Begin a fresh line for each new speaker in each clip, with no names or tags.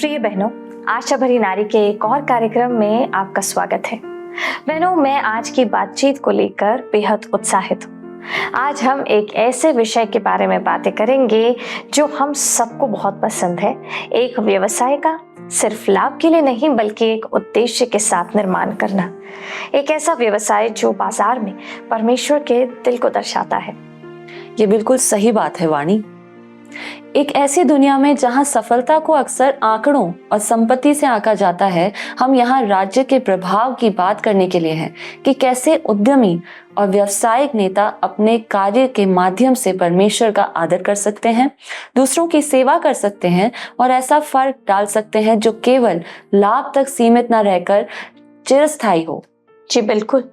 प्रिय बहनों, आशा भरी नारी के एक और कार्यक्रम में आपका स्वागत है। बहनों, मैं आज की बातचीत को लेकर बेहद उत्साहित हूँ। आज हम एक ऐसे विषय के बारे में बातें करेंगे जो हम सबको बहुत पसंद है। एक व्यवसाय का सिर्फ लाभ के लिए नहीं बल्कि एक उद्देश्य के साथ निर्माण करना। एक ऐसा व्यवसाय जो बाजार में परमेश्वर के दिल को दर्शाता है।
ये बिल्कुल सही बात है वाणी। एक ऐसी दुनिया में जहां सफलता को अक्सर आंकड़ों और संपत्ति से आंका जाता है, हम यहाँ राज्य के प्रभाव की बात करने के लिए हैं कि कैसे उद्यमी और व्यावसायिक नेता अपने कार्य के माध्यम से परमेश्वर का आदर कर सकते हैं, दूसरों की सेवा कर सकते हैं और ऐसा फर्क डाल सकते हैं जो केवल लाभ तक सीमित न रहकर चिरस्थायी हो।
जी बिल्कुल।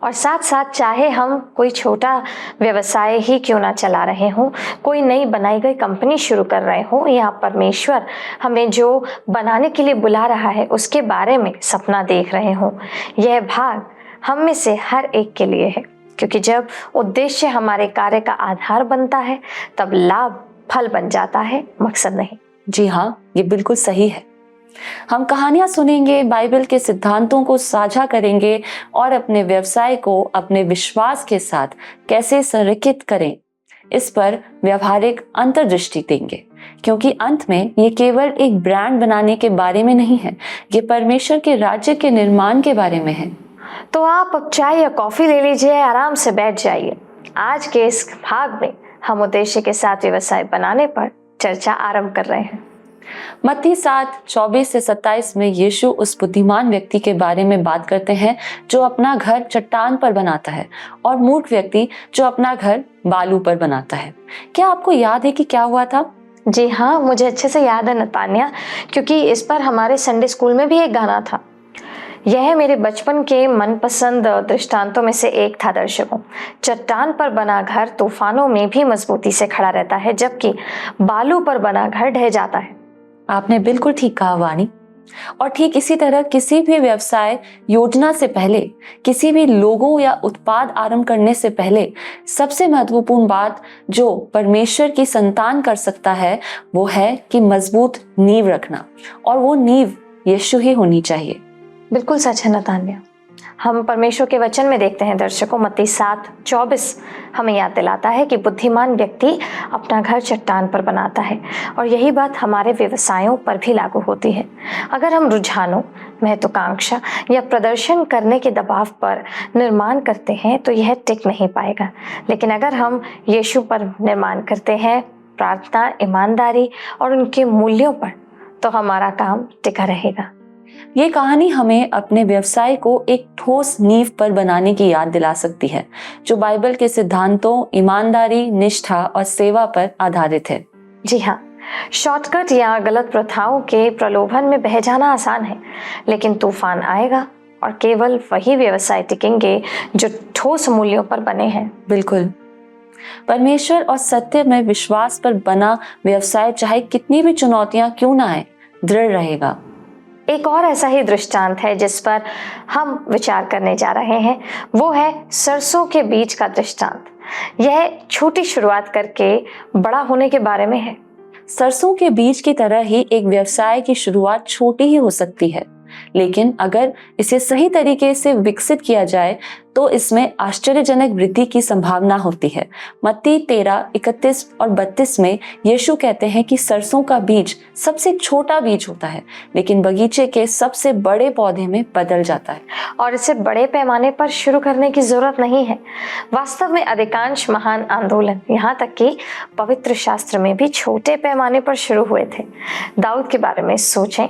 और साथ साथ चाहे हम कोई छोटा व्यवसाय ही क्यों ना चला रहे हों, कोई नई बनाई गई कंपनी शुरू कर रहे हों या परमेश्वर हमें जो बनाने के लिए बुला रहा है उसके बारे में सपना देख रहे हों, यह भाग हम में से हर एक के लिए है। क्योंकि जब उद्देश्य हमारे कार्य का आधार बनता है तब लाभ फल बन जाता है, मकसद नहीं।
जी हाँ, ये बिल्कुल सही है। हम कहानियां सुनेंगे, बाइबल के सिद्धांतों को साझा करेंगे और अपने व्यवसाय को अपने विश्वास के साथ कैसे संरेखित करें, इस पर व्यवहारिक अंतर्दृष्टि देंगे। क्योंकि अंत में ये केवल एक ब्रांड बनाने के बारे में नहीं है, ये परमेश्वर के राज्य के निर्माण के बारे में है।
तो आप अब चाय या कॉफी ले लीजिए, आराम से बैठ जाइए। आज के इस भाग में हम उद्देश्य के साथ व्यवसाय बनाने पर चर्चा आरंभ कर रहे हैं।
मत्ती 7:24-27 में यीशु उस बुद्धिमान व्यक्ति के बारे में बात करते हैं जो अपना घर चट्टान पर बनाता है और मूर्ख व्यक्ति जो अपना घर बालू पर बनाता है। क्या आपको याद है कि क्या हुआ था?
जी हाँ, मुझे अच्छे से याद है नतान्या, क्योंकि इस पर हमारे संडे स्कूल में भी एक गाना था। यह मेरे बचपन के मनपसंद दृष्टांतों में से एक था। दर्शकों, चट्टान पर बना घर तूफानों में भी मजबूती से खड़ा रहता है, जबकि बालू पर बना घर ढह जाता है।
आपने बिल्कुल ठीक कहा वाणी। और ठीक इसी तरह किसी भी व्यवसाय योजना से पहले, किसी भी लोगों या उत्पाद आरंभ करने से पहले सबसे महत्वपूर्ण बात जो परमेश्वर की संतान कर सकता है वो है कि मजबूत नींव रखना, और वो नींव यीशु ही होनी चाहिए।
बिल्कुल सच है नतान्या। हम परमेश्वर के वचन में देखते हैं दर्शकों, मत्ती 7:24 हमें याद दिलाता है कि बुद्धिमान व्यक्ति अपना घर चट्टान पर बनाता है। और यही बात हमारे व्यवसायों पर भी लागू होती है। अगर हम रुझानों, महत्वाकांक्षा या प्रदर्शन करने के दबाव पर निर्माण करते हैं तो यह टिक नहीं पाएगा। लेकिन अगर हम यीशु पर निर्माण करते हैं, प्रार्थना, ईमानदारी और उनके मूल्यों पर, तो हमारा काम टिका रहेगा।
ये कहानी हमें अपने व्यवसाय को एक ठोस नींव पर बनाने की याद दिला सकती है जो बाइबल के सिद्धांतों, ईमानदारी, निष्ठा और सेवा पर आधारित है।
जी हाँ, शॉर्टकट या गलत प्रथाओं के प्रलोभन में बह जाना आसान है, लेकिन तूफान आएगा और केवल वही व्यवसाय टिकेंगे जो ठोस मूल्यों पर बने हैं।
बिल्कुल। परमेश्वर और सत्य में विश्वास पर बना व्यवसाय चाहे कितनी भी चुनौतियां क्यों ना आए, दृढ़ रहेगा।
एक और ऐसा ही दृष्टांत है जिस पर हम विचार करने जा रहे हैं, वो है सरसों के बीज का दृष्टांत। यह छोटी शुरुआत करके बड़ा होने के बारे में है।
सरसों के बीज की तरह ही एक व्यवसाय की शुरुआत छोटी ही हो सकती है, लेकिन अगर इसे सही तरीके से विकसित किया जाए तो इसमें आश्चर्यजनक वृद्धि की संभावना होती है। मत्ती 13:31 और 32 में यीशु कहते हैं कि सरसों का बीज सबसे छोटा बीज होता है, लेकिन बगीचे के सबसे बड़े पौधे में बदल जाता है।
और इसे बड़े पैमाने पर शुरू करने की जरूरत नहीं है। वास्तव में अधिकांश महान आंदोलन, यहाँ तक कि पवित्र शास्त्र में भी छोटे पैमाने पर शुरू हुए थे। दाऊद के बारे में सोचें,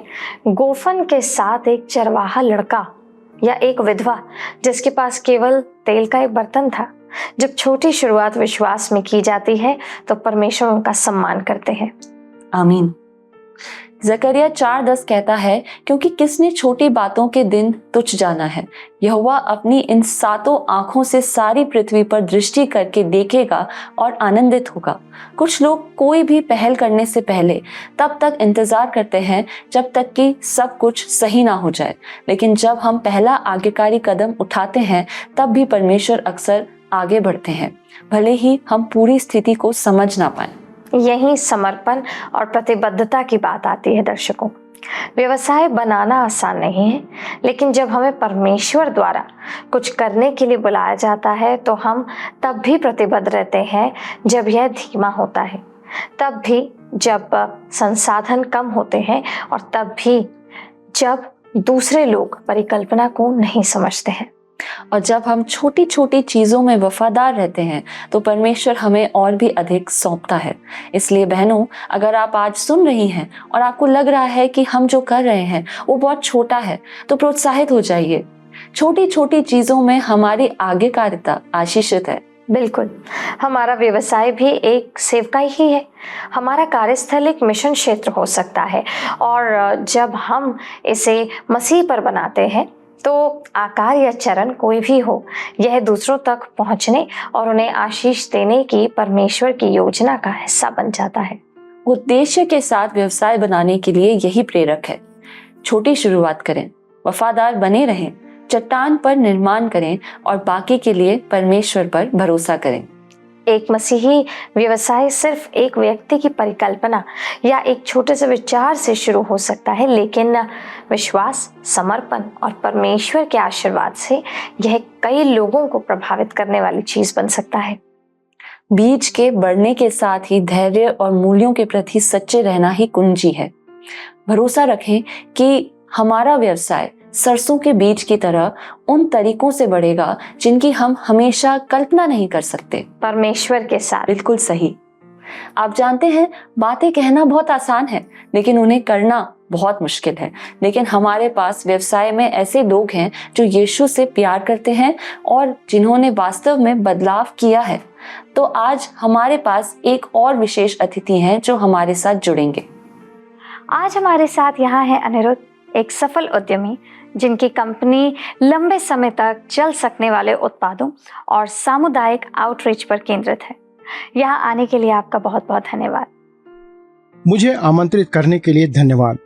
गोफन के साथ एक चरवाहा लड़का या एक विधवा जिसके पास केवल तेल का एक बर्तन था। जब छोटी शुरुआत विश्वास में की जाती है तो परमेश्वर उनका सम्मान करते हैं।
आमीन। जकरिया 4:10 कहता है, क्योंकि किसने छोटी बातों के दिन तुच्छ जाना है, यहोवा अपनी इन 7 आंखों से सारी पृथ्वी पर दृष्टि करके देखेगा और आनंदित होगा। कुछ लोग कोई भी पहल करने से पहले तब तक इंतजार करते हैं जब तक कि सब कुछ सही ना हो जाए, लेकिन जब हम पहला आज्ञाकारी कदम उठाते हैं तब भी परमेश्वर अक्सर आगे बढ़ते हैं, भले ही हम पूरी स्थिति को समझ ना पाए।
यही समर्पण और प्रतिबद्धता की बात आती है दर्शकों। व्यवसाय बनाना आसान नहीं है, लेकिन जब हमें परमेश्वर द्वारा कुछ करने के लिए बुलाया जाता है तो हम तब भी प्रतिबद्ध रहते हैं जब यह धीमा होता है, तब भी जब संसाधन कम होते हैं, और तब भी जब दूसरे लोग परिकल्पना को नहीं समझते हैं।
और जब हम छोटी छोटी चीजों में वफादार रहते हैं तो परमेश्वर हमें और भी अधिक सौंपता है। इसलिए बहनों, अगर आप आज सुन रही हैं और आपको लग रहा है कि हम जो कर रहे हैं वो बहुत छोटा है, तो प्रोत्साहित हो जाइए। छोटी छोटी चीजों में हमारी आज्ञाकारिता आशीषित है।
बिल्कुल, हमारा व्यवसाय भी एक सेवकाई ही है। हमारा कार्यस्थल एक मिशन क्षेत्र हो सकता है, और जब हम इसे मसीह पर बनाते हैं तो आकार या चरण कोई भी हो, यह दूसरों तक पहुंचने और उन्हें आशीष देने की परमेश्वर की योजना का हिस्सा बन जाता है।
उद्देश्य के साथ व्यवसाय बनाने के लिए यही प्रेरक है। छोटी शुरुआत करें, वफादार बने रहें, चट्टान पर निर्माण करें और बाकी के लिए परमेश्वर पर भरोसा करें।
एक मसीही व्यवसाय सिर्फ एक व्यक्ति की परिकल्पना या एक छोटे से विचार से शुरू हो सकता है, लेकिन विश्वास, समर्पण और परमेश्वर के आशीर्वाद से यह कई लोगों को प्रभावित करने वाली चीज बन सकता है।
बीज के बढ़ने के साथ ही धैर्य और मूल्यों के प्रति सच्चे रहना ही कुंजी है। भरोसा रखें कि हमारा व्यवसाय सरसों के बीज की तरह उन तरीकों से बढ़ेगा जिनकी हम हमेशा कल्पना नहीं कर सकते।
परमेश्वर के साथ।
बिल्कुल सही। आप जानते हैं, बातें कहना बहुत आसान है, लेकिन उन्हें करना बहुत मुश्किल है। लेकिन हमारे पास व्यवसाय में ऐसे लोग हैं जो यीशु से प्यार करते हैं और जिन्होंने वास्तव में बदलाव किया है। तो आज हमारे पास एक और विशेष अतिथि हैं जो हमारे साथ जुड़ेंगे।
आज हमारे साथ यहाँ है अनिरुद्ध, एक सफल उद्यमी जिनकी कंपनी लंबे समय तक चल सकने वाले उत्पादों और सामुदायिक आउटरीच पर केंद्रित है। यहाँ आने के लिए आपका बहुत बहुत धन्यवाद।
मुझे आमंत्रित करने के लिए धन्यवाद।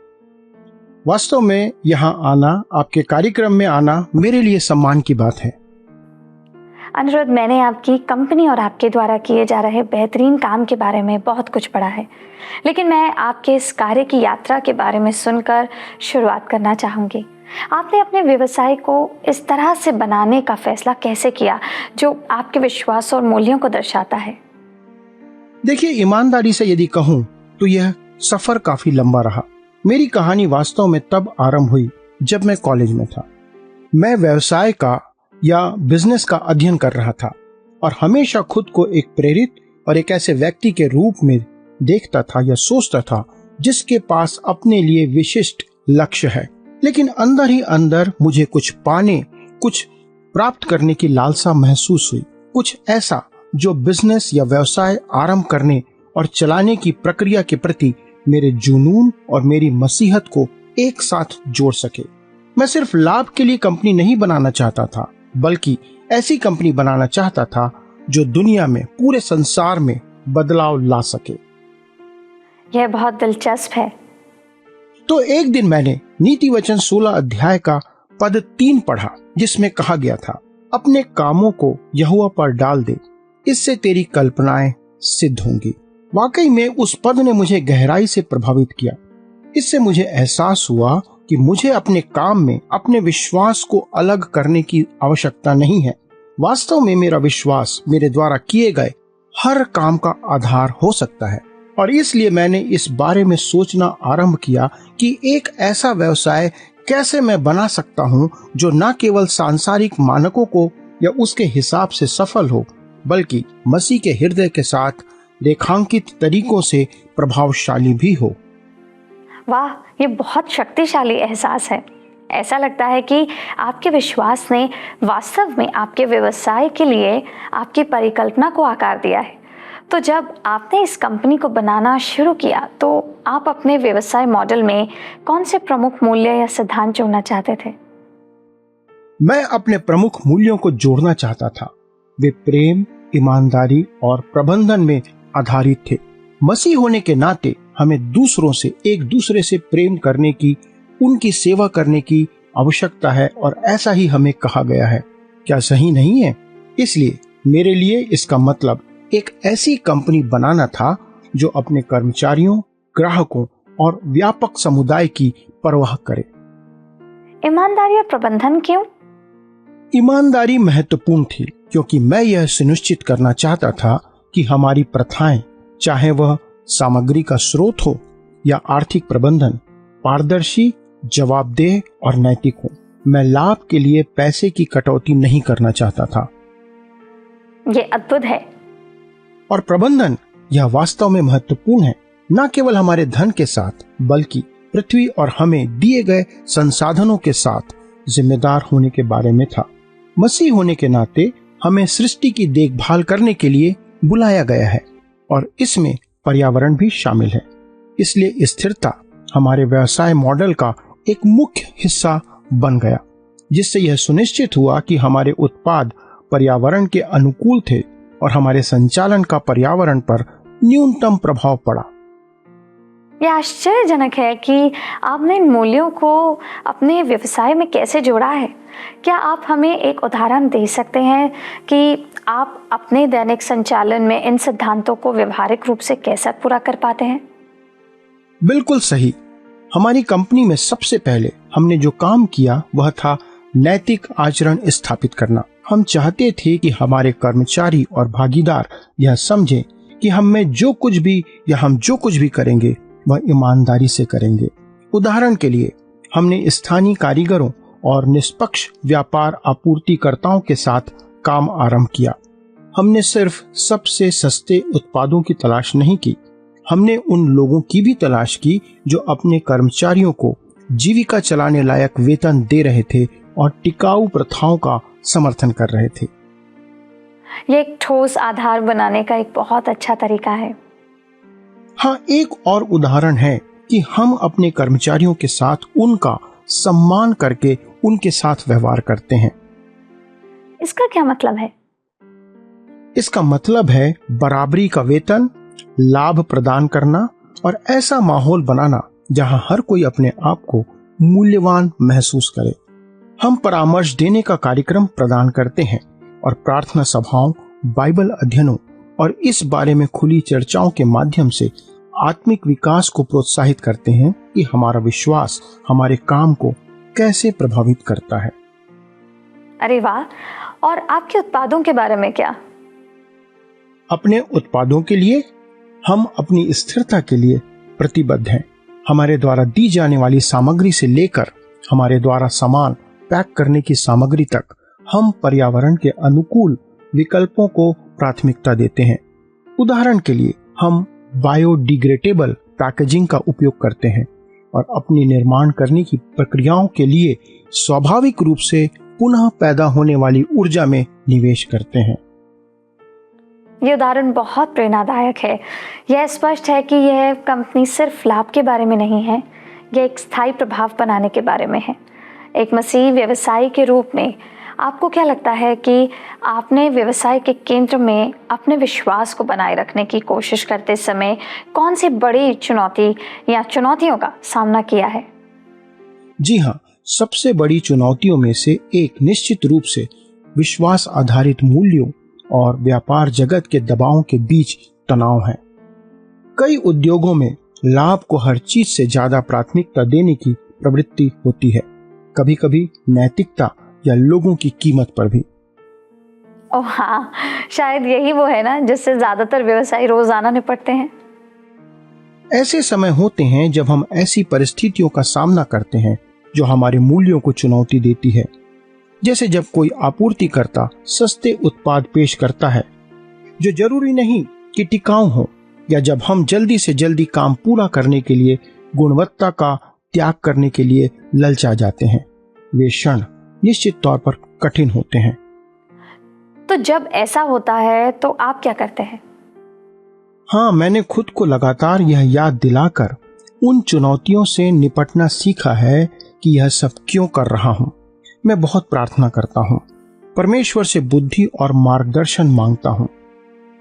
वास्तव में यहाँ आना, आपके कार्यक्रम में आना मेरे लिए सम्मान की बात है।
अनिरुद्ध, मैंने आपकी कंपनी और आपके द्वारा किए जा रहे बेहतरीन काम के बारे में बहुत कुछ पढ़ा है, लेकिन मैं आपके इस कार्य की यात्रा के बारे में सुनकर शुरुआत करना चाहूँगी। आपने अपने व्यवसाय को इस तरह से बनाने का फैसला कैसे किया जो आपके विश्वास और मूल्यों को दर्शाता है?
देखिए, ईमानदारी से यदि कहूँ तो यह सफर काफी लंबा रहा। मेरी कहानी वास्तव में तब आरंभ हुई जब मैं कॉलेज में था। मैं व्यवसाय का या बिजनेस का अध्ययन कर रहा था और हमेशा खुद को एक प्रेरित और एक ऐसे व्यक्ति के रूप में देखता था या सोचता था जिसके पास अपने लिए विशिष्ट लक्ष्य है, लेकिन अंदर ही अंदर मुझे कुछ पाने, कुछ प्राप्त करने की लालसा महसूस हुई। कुछ ऐसा जो बिजनेस या व्यवसाय आरंभ करने और चलाने की प्रक्रिया के प्रति मेरे जुनून और मेरी मसीहत को एक साथ जोड़ सके। मैं सिर्फ लाभ के लिए कंपनी नहीं बनाना चाहता था, बल्कि ऐसी कंपनी बनाना चाहता था जो दुनिया में, पूरे संसार में बदलाव ला सके।
यह बहुत दिलचस्प है।
तो एक दिन मैंने नीति वचन 16 अध्याय का पद 3 पढ़ा, जिसमें कहा गया था, अपने कामों को यहोवा पर डाल दे, इससे तेरी कल्पनाएं सिद्ध होंगी। वाकई में उस पद ने मुझे गहराई से प्रभावित किया। इससे मुझे एहसास हुआ कि मुझे अपने काम में अपने विश्वास को अलग करने की आवश्यकता नहीं है। वास्तव में मेरा विश्वास मेरे द्वारा किए गए हर काम का आधार हो सकता है, और इसलिए मैंने इस बारे में सोचना आरंभ किया कि एक ऐसा व्यवसाय कैसे मैं बना सकता हूं जो न केवल सांसारिक मानकों को या उसके हिसाब से सफल हो, बल्कि मसीह के हृदय के साथ रेखांकित तरीकों से प्रभावशाली भी हो।
वाह, ये बहुत शक्तिशाली एहसास है। ऐसा लगता है कि आपके विश्वास ने वास्तव में आपके व्यवसाय के लिए आपकी परिकल्पना को आकार दिया है। तो जब आपने इस कंपनी को बनाना शुरू किया तो आप अपने व्यवसाय मॉडल में कौन से प्रमुख मूल्य या सिद्धांत जोड़ना चाहते थे?
मैं अपने प्रमुख मूल्यों को जोड़ना चाहता था। वे प्रेम, ईमानदारी और प्रबंधन में आधारित थे। मसीह होने के नाते हमें दूसरों से, एक दूसरे से प्रेम करने की, उनकी सेवा करने की आवश्यकता है, और ऐसा ही हमें कहा गया है। क्या सही नहीं है? इसलिए मेरे लिए इसका मतलब एक ऐसी कंपनी बनाना था जो अपने कर्मचारियों, ग्राहकों और व्यापक समुदाय की परवाह करे।
ईमानदारी और प्रबंधन क्यों?
ईमानदारी महत्वपूर्ण थी क्योंकि मैं यह सुनिश्चित करना चाहता था कि हमारी प्रथाएं, चाहे वह सामग्री का स्रोत हो या आर्थिक प्रबंधन, पारदर्शी, जवाबदेह और नैतिक हो। मैं लाभ के लिए पैसे की कटौती नहीं करना चाहता था।
ये अद्भुत है।
और प्रबंधन, यह वास्तव में महत्वपूर्ण है, न केवल हमारे धन के साथ बल्कि पृथ्वी और हमें दिए गए संसाधनों के साथ जिम्मेदार होने के बारे में था। मसीह होने के नाते हमें सृष्टि की देखभाल करने के लिए बुलाया गया है और इसमें पर्यावरण भी शामिल है। इसलिए स्थिरता हमारे व्यवसाय मॉडल का एक मुख्य हिस्सा बन गया, जिससे यह सुनिश्चित हुआ कि हमारे उत्पाद पर्यावरण के अनुकूल थे और हमारे संचालन का पर्यावरण पर न्यूनतम प्रभाव पड़ा।
यह आश्चर्यजनक है कि आपने इन मूल्यों को अपने व्यवसाय में कैसे जोड़ा है। क्या आप हमें एक उदाहरण दे सकते हैं कि आप अपने दैनिक संचालन में इन सिद्धांतों को व्यवहारिक रूप से कैसे पूरा कर पाते हैं?
बिल्कुल सही। हमारी कंपनी में सबसे पहले हमने जो काम किया वह था नैतिक आचरण स्थापित करना। हम चाहते थे कि हमारे कर्मचारी और भागीदार यह समझें कि हम जो कुछ भी करेंगे वह ईमानदारी से करेंगे। उदाहरण के लिए, हमने स्थानीय कारीगरों और निष्पक्ष व्यापार आपूर्तिकर्ताओं के साथ काम आरंभ किया। हमने सिर्फ सबसे सस्ते उत्पादों की तलाश नहीं की, हमने उन लोगों की भी तलाश की जो अपने कर्मचारियों को जीविका चलाने लायक वेतन दे रहे थे और टिकाऊ प्रथाओं का समर्थन कर रहे थे।
यह एक ठोस आधार बनाने का एक बहुत अच्छा तरीका है।
हाँ, एक और उदाहरण है कि हम अपने कर्मचारियों के साथ उनका सम्मान करके उनके साथ व्यवहार करते हैं।
इसका क्या मतलब है?
इसका मतलब है बराबरी का वेतन, लाभ प्रदान करना और ऐसा माहौल बनाना जहां हर कोई अपने आप को मूल्यवान महसूस करे। हम परामर्श देने का कार्यक्रम प्रदान करते हैं और प्रार्थना सभाओं, बाइबल अध्ययनों और इस बारे में खुली चर्चाओं के माध्यम से आत्मिक विकास को प्रोत्साहित करते हैं कि हमारा विश्वास हमारे काम को कैसे प्रभावित करता है।
अरे वाह! और आपके उत्पादों के बारे में क्या?
अपने उत्पादों के लिए हम अपनी स्थिरता के लिए प्रतिबद्ध हैं। हमारे द्वारा दी जाने वाली सामग्री से लेकर हमारे द्वारा सामान पैक करने की सामग्री तक हम पर्यावरण के अनुकूल विकल्पों को प्राथमिकता देते हैं। उदाहरण के लिए, हम बायोडिग्रेडेबल पैकेजिंग का उपयोग करते हैं और अपनी निर्माण करने की प्रक्रियाओं के लिए स्वाभाविक रूप से पुनः पैदा होने वाली ऊर्जा में निवेश करते हैं।
ये उदाहरण बहुत प्रेरणादायक है। यह स्पष्ट है कि यह कंपनी सिर्फ लाभ के बारे में नहीं है, यह एक स्थायी प्रभाव बनाने के बारे में है। एक मसीही व्यवसायी के रूप में आपको क्या लगता है कि आपने व्यवसाय के केंद्र में अपने विश्वास को बनाए रखने की कोशिश करते समय कौन सी बड़ी चुनौती या चुनौतियों का सामना किया है?
जी हाँ, सबसे बड़ी चुनौतियों में से एक निश्चित रूप से विश्वास आधारित मूल्यों और व्यापार जगत के दबावों के बीच तनाव है। कई उद्योगों में लाभ को हर चीज से ज्यादा प्राथमिकता देने की प्रवृत्ति होती है, कभी कभी नैतिकता या लोगों की कीमत पर भी।
ओह हाँ, शायद यही वो है ना जिससे ज्यादातर व्यवसायी रोजाना निपटते हैं।
ऐसे समय होते हैं जब हम ऐसी परिस्थितियों का सामना करते हैं जो हमारे मूल्यों को चुनौती देती है, जैसे जब कोई आपूर्तिकर्ता सस्ते उत्पाद पेश करता है जो जरूरी नहीं कि टिकाऊ हो, या जब हम जल्दी से जल्दी काम पूरा करने के लिए गुणवत्ता का त्याग करने के लिए ललचा जाते हैं। वे क्षण निश्चित तौर पर कठिन होते हैं।
तो जब ऐसा होता है तो आप क्या करते हैं?
हाँ, मैंने खुद को लगातार यह याद दिलाकर उन चुनौतियों से निपटना सीखा है कि यह सब क्यों कर रहा हूँ। मैं बहुत प्रार्थना करता हूँ, परमेश्वर से बुद्धि और मार्गदर्शन मांगता हूँ।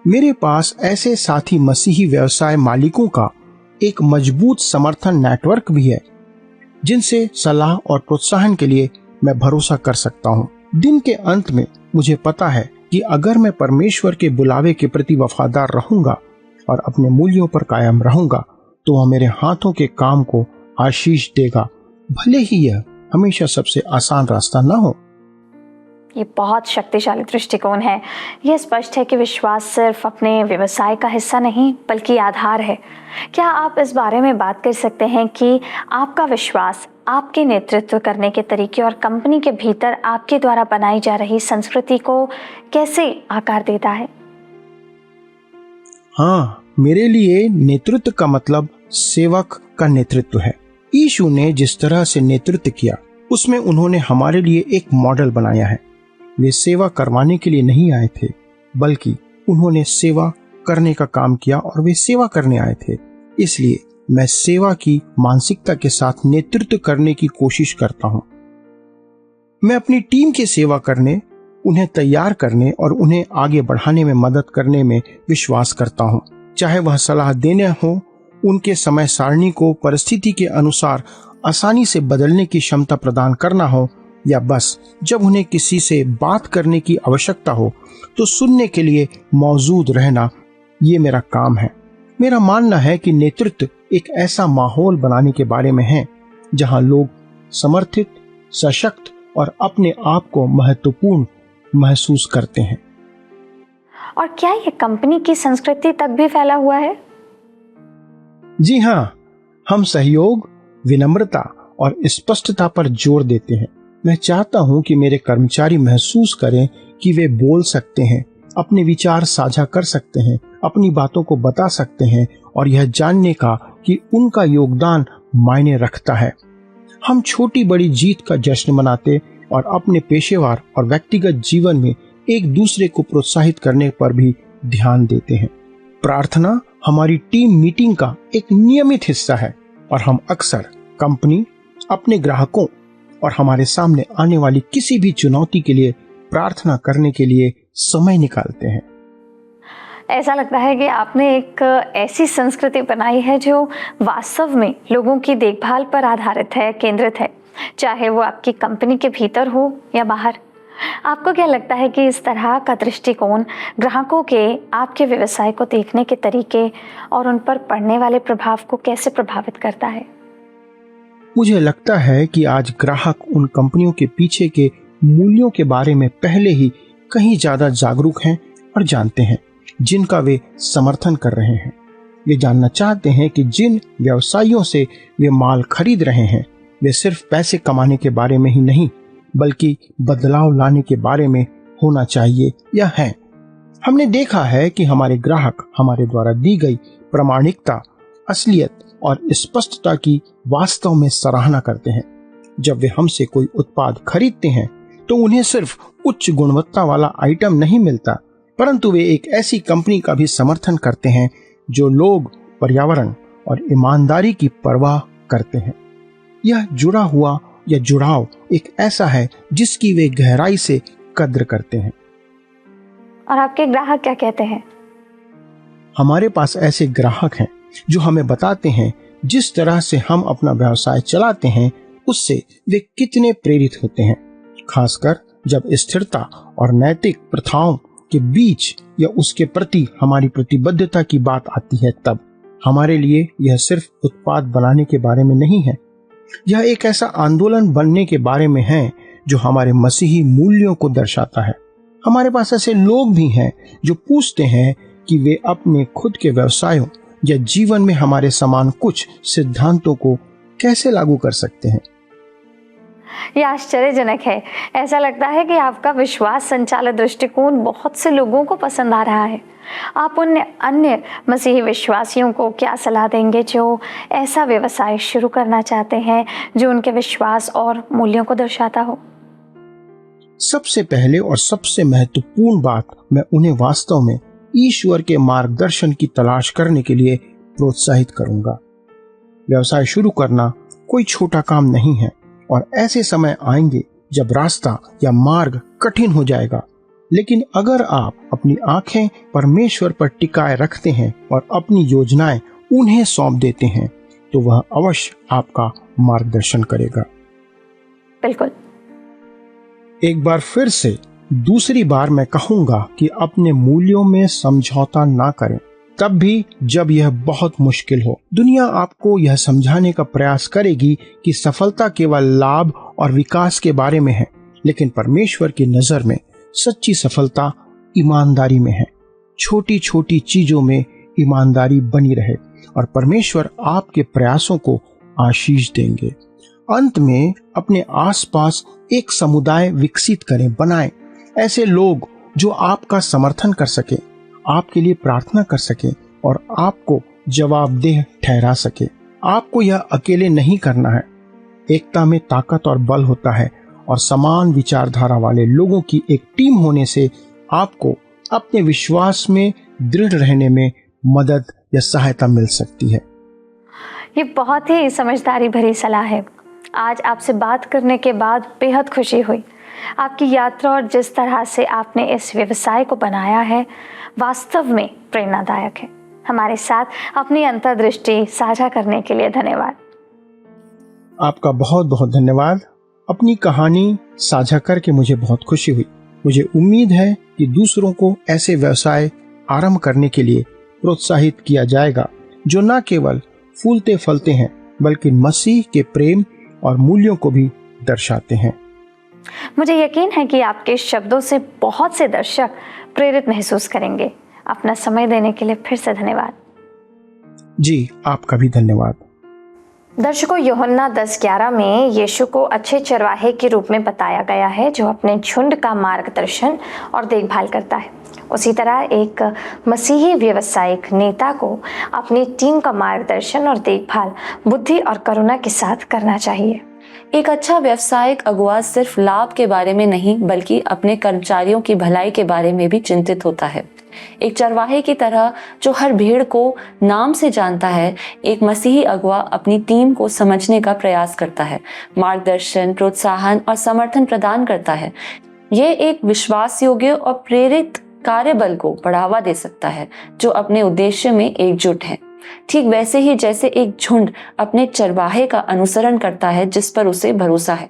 मेरे पास ऐसे साथी मसीही व्यवसाय मालिकों का एक मजबूत समर्थन नेटवर्क भी है जिनसे सलाह और प्रोत्साहन के लिए मैं भरोसा कर सकता हूँ। दिन के अंत में मुझे पता है कि अगर मैं परमेश्वर के बुलावे के प्रति वफादार रहूंगा और अपने मूल्यों पर कायम रहूंगा तो वह मेरे हाथों के काम को आशीष देगा, भले ही यह हमेशा सबसे आसान रास्ता ना हो।
ये बहुत शक्तिशाली दृष्टिकोण है। यह स्पष्ट है कि विश्वास सिर्फ अपने व्यवसाय का हिस्सा नहीं बल्कि आधार है। क्या आप इस बारे में बात कर सकते हैं कि आपका विश्वास आपके नेतृत्व करने के तरीके और कंपनी के भीतर आपके द्वारा बनाई जा रही संस्कृति को कैसे आकार देता है?
हाँ, मेरे लिए नेतृत्व का मतलब सेवक का नेतृत्व है। यीशु ने जिस तरह से नेतृत्व किया उसमें उन्होंने हमारे लिए एक मॉडल बनाया है। वे सेवा करवाने के लिए नहीं आए थे, बल्कि उन्होंने सेवा करने का काम किया और वे सेवा करने आए थे। इसलिए मैं सेवा की मानसिकता के साथ नेतृत्व करने की कोशिश करता हूं। मैं अपनी टीम की सेवा करने, उन्हें तैयार करने और उन्हें आगे बढ़ाने में मदद करने में विश्वास करता हूं। चाहे वह सलाह देने हो, उनके समय सारणी को परिस्थिति के अनुसार आसानी से बदलने की क्षमता प्रदान करना हो, या बस जब उन्हें किसी से बात करने की आवश्यकता हो तो सुनने के लिए मौजूद रहना, ये मेरा काम है। मेरा मानना है कि नेतृत्व एक ऐसा माहौल बनाने के बारे में है जहां लोग समर्थित, सशक्त और अपने आप को महत्वपूर्ण महसूस करते हैं।
और क्या ये कंपनी की संस्कृति तक भी फैला हुआ है?
जी हाँ, हम सहयोग, विनम्रता और स्पष्टता पर जोर देते हैं। मैं चाहता हूं कि मेरे कर्मचारी महसूस करें कि वे बोल सकते हैं, अपने विचार साझा कर सकते हैं, अपनी बातों को बता सकते हैं और यह जानने का कि उनका योगदान मायने रखता है। हम छोटी बड़ी जीत का जश्न मनाते और अपने पेशेवर और व्यक्तिगत जीवन में एक दूसरे को प्रोत्साहित करने पर भी ध्यान देते हैं। प्रार्थना हमारी टीम मीटिंग का एक नियमित हिस्सा है और हम अक्सर कंपनी, अपने ग्राहकों और हमारे सामने आने वाली किसी भी चुनौती के लिए प्रार्थना करने के लिए समय निकालते हैं।
ऐसा लगता है कि आपने एक ऐसी संस्कृति बनाई है जो वास्तव में लोगों की देखभाल पर आधारित है, केंद्रित है, चाहे वो आपकी कंपनी के भीतर हो या बाहर। आपको क्या लगता है कि इस तरह का दृष्टिकोण ग्राहकों के आपके व्यवसाय को देखने के तरीके और उन पर पड़ने वाले प्रभाव को कैसे प्रभावित करता है?
मुझे लगता है कि आज ग्राहक उन कंपनियों के पीछे के मूल्यों के बारे में पहले ही कहीं ज्यादा जागरूक हैं और जानते हैं जिनका वे समर्थन कर रहे हैं। वे जानना चाहते हैं कि जिन व्यवसायियों से वे माल खरीद रहे हैं वे सिर्फ पैसे कमाने के बारे में ही नहीं बल्कि बदलाव लाने के बारे में होना चाहिए या है। हमने देखा है कि हमारे ग्राहक हमारे द्वारा दी गई प्रामाणिकता, असलियत और स्पष्टता की वास्तव में सराहना करते हैं। जब वे हमसे कोई उत्पाद खरीदते हैं तो उन्हें सिर्फ उच्च गुणवत्ता वाला आइटम नहीं मिलता, परंतु वे एक ऐसी कंपनी का भी समर्थन करते हैं जो लोग, पर्यावरण और ईमानदारी की परवाह करते हैं। यह जुड़ा हुआ या जुड़ाव एक ऐसा है जिसकी वे गहराई से कद्र करते हैं।
और आपके ग्राहक क्या कहते हैं?
हमारे पास ऐसे ग्राहक हैं जो हमें बताते हैं जिस तरह से हम अपना व्यवसाय चलाते हैं उससे वे कितने प्रेरित होते हैं, खासकर जब स्थिरता और नैतिक प्रथाओं के बीच या उसके प्रति हमारी प्रतिबद्धता की बात आती है। तब हमारे लिए यह सिर्फ उत्पाद बनाने के बारे में नहीं है, यह एक ऐसा आंदोलन बनने के बारे में है जो हमारे मसीही मूल्यों को दर्शाता है। हमारे पास ऐसे लोग भी हैं जो पूछते हैं कि वे अपने खुद के व्यवसायों या जीवन में हमारे समान कुछ सिद्धांतों को कैसे लागू कर सकते हैं।
यह आश्चर्यजनक है। ऐसा लगता है कि आपका विश्वास संचालित दृष्टिकोण बहुत से लोगों को पसंद आ रहा है। आप उन अन्य मसीही विश्वासियों को क्या सलाह देंगे जो ऐसा व्यवसाय शुरू करना चाहते हैं जो उनके विश्वास और मूल्यों को दर्शाता हो?
सबसे पहले और सबसे महत्वपूर्ण बात, मैं उन्हें वास्तव में ईश्वर के मार्गदर्शन की तलाश करने के लिए प्रोत्साहित करूंगा। व्यवसाय शुरू करना कोई छोटा काम नहीं है और ऐसे समय आएंगे जब रास्ता या मार्ग कठिन हो जाएगा, लेकिन अगर आप अपनी आंखें परमेश्वर पर टिकाए रखते हैं और अपनी योजनाएं उन्हें सौंप देते हैं तो वह अवश्य आपका मार्गदर्शन करेगा।
बिल्कुल।
एक बार फिर से दूसरी बार मैं कहूंगा कि अपने मूल्यों में समझौता ना करें। तब भी जब यह बहुत मुश्किल हो। दुनिया आपको यह समझाने का प्रयास करेगी कि सफलता केवल लाभ और विकास के बारे में है, लेकिन परमेश्वर की नजर में सच्ची सफलता ईमानदारी में है। छोटी छोटी चीजों में ईमानदारी बनी रहे और परमेश्वर आपके प्रयासों को आशीष देंगे। अंत में अपने आसपास एक समुदाय विकसित करें, बनाएं। ऐसे लोग जो आपका समर्थन कर सके, आपके लिए प्रार्थना कर सके और आपको जवाबदेह ठहरा सके। आपको यह अकेले नहीं करना है। एकता में ताकत और बल होता है और समान विचारधारा वाले लोगों की एक टीम होने से आपको अपने विश्वास में दृढ़ रहने में मदद या सहायता मिल सकती है।
ये बहुत ही समझदारी भरी सलाह है। आज आपसे बात करने के बाद बेहद खुशी हुई। आपकी यात्रा और जिस तरह से आपने इस व्यवसाय को बनाया है वास्तव में प्रेरणादायक है। हमारे साथ अपनी अंतर्दृष्टि साझा करने के लिए धन्यवाद।
आपका बहुत बहुत धन्यवाद। अपनी कहानी साझा करके मुझे बहुत खुशी हुई। मुझे उम्मीद है कि दूसरों को ऐसे व्यवसाय आरंभ करने के लिए प्रोत्साहित किया जाएगा जो न केवल फूलते फलते हैं बल्कि मसीह के प्रेम और मूल्यों को भी दर्शाते हैं।
मुझे यकीन है कि आपके शब्दों से बहुत से दर्शक प्रेरित महसूस करेंगे। अपना समय देने के लिए फिर से धन्यवाद।
जी, आपका भी धन्यवाद।
दर्शकों, यूहन्ना 10:11 में यीशु को अच्छे चरवाहे के रूप में बताया गया है जो अपने झुंड का मार्गदर्शन और देखभाल करता है। उसी तरह एक मसीही व्यवसायिक नेता को अपनी टीम का मार्गदर्शन और देखभाल बुद्धि और करुणा के साथ करना चाहिए।
एक अच्छा व्यवसायिक अगुवा सिर्फ लाभ के बारे में नहीं बल्कि अपने कर्मचारियों की भलाई के बारे में भी चिंतित होता है। एक चरवाहे की तरह जो हर भेड़ को नाम से जानता है, एक मसीही अगुवा अपनी टीम को समझने का प्रयास करता है, मार्गदर्शन, प्रोत्साहन और समर्थन प्रदान करता है। यह एक विश्वास योग्य और प्रेरित कार्यबल को बढ़ावा दे सकता है जो अपने उद्देश्य में एकजुट है, ठीक वैसे ही जैसे एक झुंड अपने चरवाहे का अनुसरण करता है जिस पर उसे भरोसा है।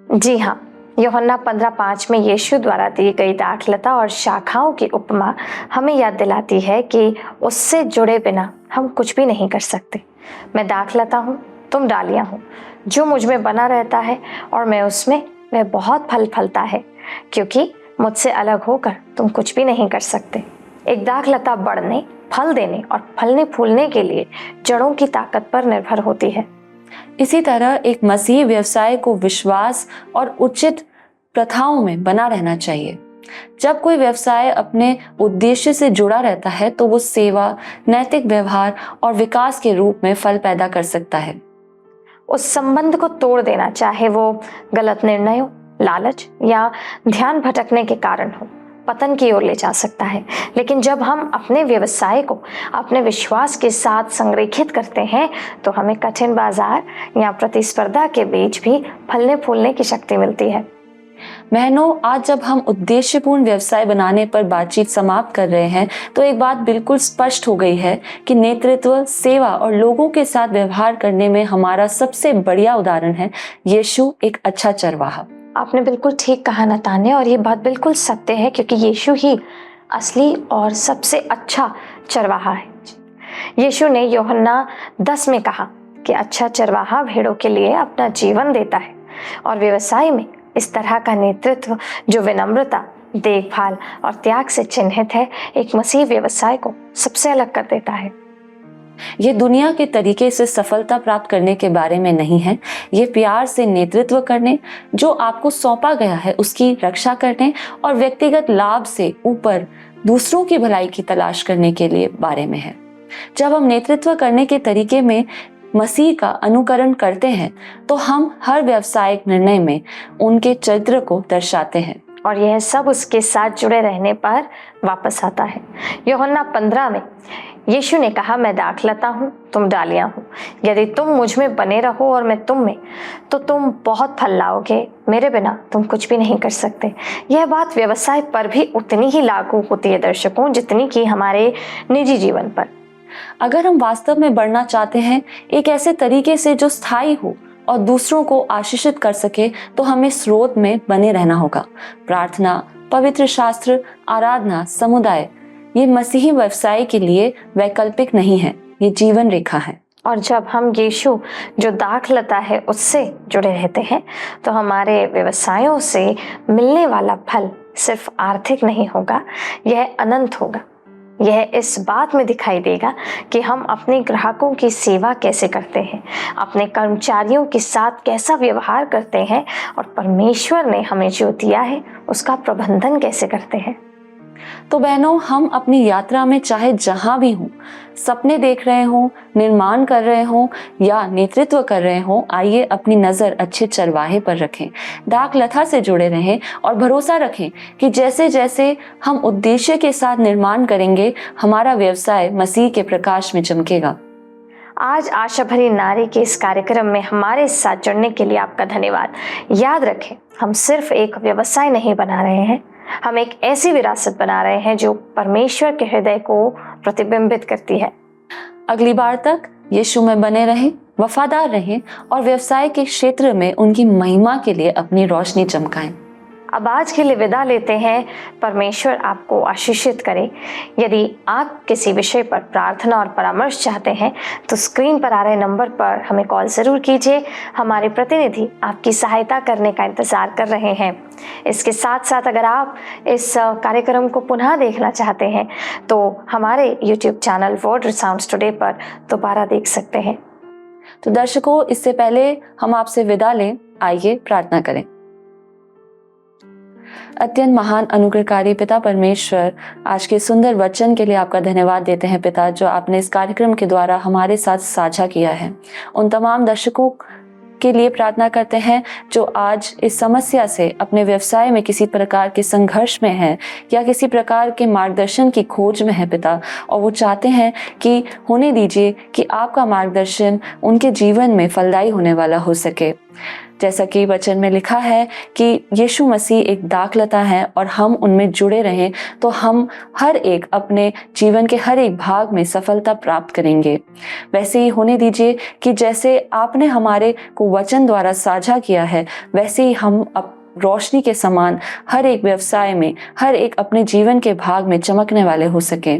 जी हाँ, यूहन्ना 15:5 में यीशु द्वारा दी गई दाखलता और शाखाओं की उपमा हमें याद दिलाती है कि उससे जुड़े बिना हम कुछ भी नहीं कर सकते। मैं दाखलता हूँ, तुम डालियाँ हो। जो मुझ में बना रहता है और मैं उसमें, वह बहुत फल फलता है, क्योंकि मुझसे अलग होकर तुम कुछ भी नहीं कर सकते। एक दाखलता बढ़ने, फल देने और फलने फूलने के लिए जड़ों की ताकत पर निर्भर होती है।
इसी तरह एक मसीही व्यवसाय को विश्वास और उचित प्रथाओं में बना रहना चाहिए। जब कोई व्यवसाय अपने उद्देश्य से जुड़ा रहता है तो वो सेवा, नैतिक व्यवहार और विकास के रूप में फल पैदा कर सकता है।
उस संबंध को तोड़ देना, चाहे वो गलत निर्णयों, लालच या ध्यान भटकने के कारण हो, पतन की ओर ले जा सकता है। लेकिन जब हम अपने व्यवसाय को अपने विश्वास के साथ संरेखित करते हैं तो हमें कठिन बाजार या प्रतिस्पर्धा के बीच भी फलने फूलने की शक्ति मिलती है।
बहनों, आज जब हम उद्देश्यपूर्ण व्यवसाय बनाने पर बातचीत समाप्त कर रहे हैं तो एक बात बिल्कुल स्पष्ट हो गई है कि नेतृत्व, सेवा और लोगों के साथ व्यवहार करने में हमारा सबसे बढ़िया उदाहरण है यीशु, एक अच्छा चरवाहा।
आपने बिल्कुल ठीक कहा नतान्या, और ये बात बिल्कुल सत्य है क्योंकि यीशु ही असली और सबसे अच्छा चरवाहा है। यीशु ने यूहन्ना 10 में कहा कि अच्छा चरवाहा भेड़ों के लिए अपना जीवन देता है, और व्यवसाय में इस तरह का नेतृत्व जो विनम्रता, देखभाल और त्याग से चिन्हित है, एक मसीह व्यवसाय को सबसे अलग कर देता है।
ये दुनिया के तरीके से सफलता प्राप्त करने के बारे में नहीं है। ये प्यार से नेतृत्व करने, जो आपको सौंपा गया है उसकी रक्षा करने और व्यक्तिगत लाभ से ऊपर दूसरों की भलाई की तलाश करने के लिए बारे में है। जब हम नेतृत्व करने के तरीके में मसीह का अनुकरण करते हैं तो हम हर व्यावसायिक निर्णय में उनके चरित्र को दर्शाते हैं,
और यह सब उसके साथ जुड़े रहने पर वापस आता है। यूहन्ना 15 में यीशु ने कहा, मैं दाखलता हूँ, तुम डालियाँ हो। यदि तुम मुझ में बने रहो और मैं तुम में, तो तुम बहुत फल लाओगे। मेरे बिना तुम कुछ भी नहीं कर सकते। यह बात व्यवसाय पर भी उतनी ही लागू होती है दर्शकों, जितनी कि हमारे निजी जीवन पर।
अगर हम वास्तव में बढ़ना चाहते हैं एक ऐसे तरीके से जो स्थायी हो और दूसरों को आशीषित कर सके, तो हमें स्रोत में बने रहना होगा। प्रार्थना, पवित्र शास्त्र, आराधना, समुदाय, ये मसीही व्यवसाय के लिए वैकल्पिक नहीं है, ये जीवन रेखा है।
और जब हम यीशु जो दाखलता है उससे जुड़े रहते हैं तो हमारे व्यवसायों से मिलने वाला फल सिर्फ आर्थिक नहीं होगा, यह अनंत होगा। यह इस बात में दिखाई देगा कि हम अपने ग्राहकों की सेवा कैसे करते हैं, अपने कर्मचारियों के साथ कैसा व्यवहार करते हैं और परमेश्वर ने हमें जो दिया है उसका प्रबंधन कैसे करते हैं।
तो बहनों, हम अपनी यात्रा में चाहे जहां भी हों, सपने देख रहे हों, निर्माण कर रहे हों या नेतृत्व कर रहे हों, आइए अपनी नज़र अच्छे चरवाहे पर रखें, दाखलता से जुड़े रहें और भरोसा रखें कि जैसे जैसे हम उद्देश्य के साथ निर्माण करेंगे, हमारा व्यवसाय मसीह के प्रकाश में चमकेगा।
आज आशा भरी नारी के इस कार्यक्रम में हमारे साथ जुड़ने के लिए आपका धन्यवाद। याद रखें, हम सिर्फ एक व्यवसाय नहीं बना रहे हैं, हम एक ऐसी विरासत बना रहे हैं जो परमेश्वर के हृदय को प्रतिबिंबित करती है।
अगली बार तक यीशु में बने रहें, वफादार रहें और व्यवसाय के क्षेत्र में उनकी महिमा के लिए अपनी रोशनी चमकाएं।
अब आज के लिए विदा लेते हैं। परमेश्वर आपको आशीषित करे। यदि आप किसी विषय पर प्रार्थना और परामर्श चाहते हैं तो स्क्रीन पर आ रहे नंबर पर हमें कॉल ज़रूर कीजिए। हमारे प्रतिनिधि आपकी सहायता करने का इंतज़ार कर रहे हैं। इसके साथ साथ अगर आप इस कार्यक्रम को पुनः देखना चाहते हैं तो हमारे YouTube चैनल वर्ड रिसाउंड्स टुडे पर दोबारा देख सकते हैं।
तो दर्शकों, इससे पहले हम आपसे विदा लें, आइए प्रार्थना करें। अत्यंत महान अनुग्रहकारी पिता परमेश्वर, आज के सुंदर वचन के लिए आपका धन्यवाद देते हैं पिता, जो आपने इस कार्यक्रम के द्वारा हमारे साथ साझा किया है। उन तमाम दर्शकों के लिए प्रार्थना करते हैं जो आज इस समस्या से अपने व्यवसाय में किसी प्रकार के संघर्ष में है या किसी प्रकार के मार्गदर्शन की खोज में है पिता, और वो चाहते हैं कि होने दीजिए कि आपका मार्गदर्शन उनके जीवन में फलदायी होने वाला हो सके। जैसा कि वचन में लिखा है कि यीशु मसीह एक दाखलता है और हम उनमें जुड़े रहें तो हम हर एक अपने जीवन के हर एक भाग में सफलता प्राप्त करेंगे। वैसे ही होने दीजिए कि जैसे आपने हमारे को वचन द्वारा साझा किया है, वैसे ही हम रोशनी के समान हर एक व्यवसाय में, हर एक अपने जीवन के भाग में चमकने वाले हो सके।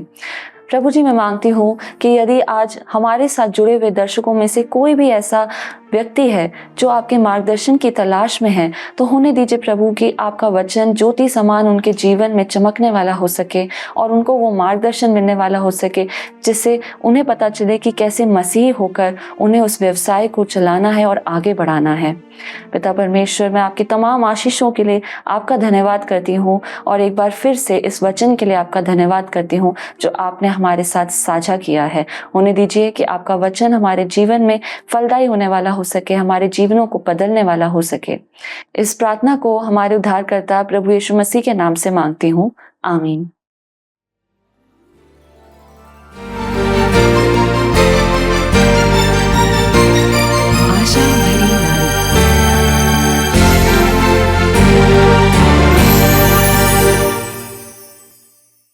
प्रभु जी, मैं मांगती हूँ कि यदि आज हमारे साथ जुड़े हुए दर्शकों में से कोई भी ऐसा व्यक्ति है जो आपके मार्गदर्शन की तलाश में है, तो होने दीजिए प्रभु कि आपका वचन ज्योति समान उनके जीवन में चमकने वाला हो सके और उनको वो मार्गदर्शन मिलने वाला हो सके जिससे उन्हें पता चले कि कैसे मसीह होकर उन्हें उस व्यवसाय को चलाना है और आगे बढ़ाना है। पिता परमेश्वर, मैं आपकी तमाम आशीषों के लिए आपका धन्यवाद करती हूँ और एक बार फिर से इस वचन के लिए आपका धन्यवाद करती हूँ जो आपने हमारे साथ साझा किया है। होने दीजिए कि आपका वचन हमारे जीवन में फलदायी होने वाला हो सके, हमारे जीवनों को बदलने वाला हो सके। इस प्रार्थना को हमारे उद्धारकर्ता प्रभु यीशु मसीह के नाम से मांगती हूँ, आमीन।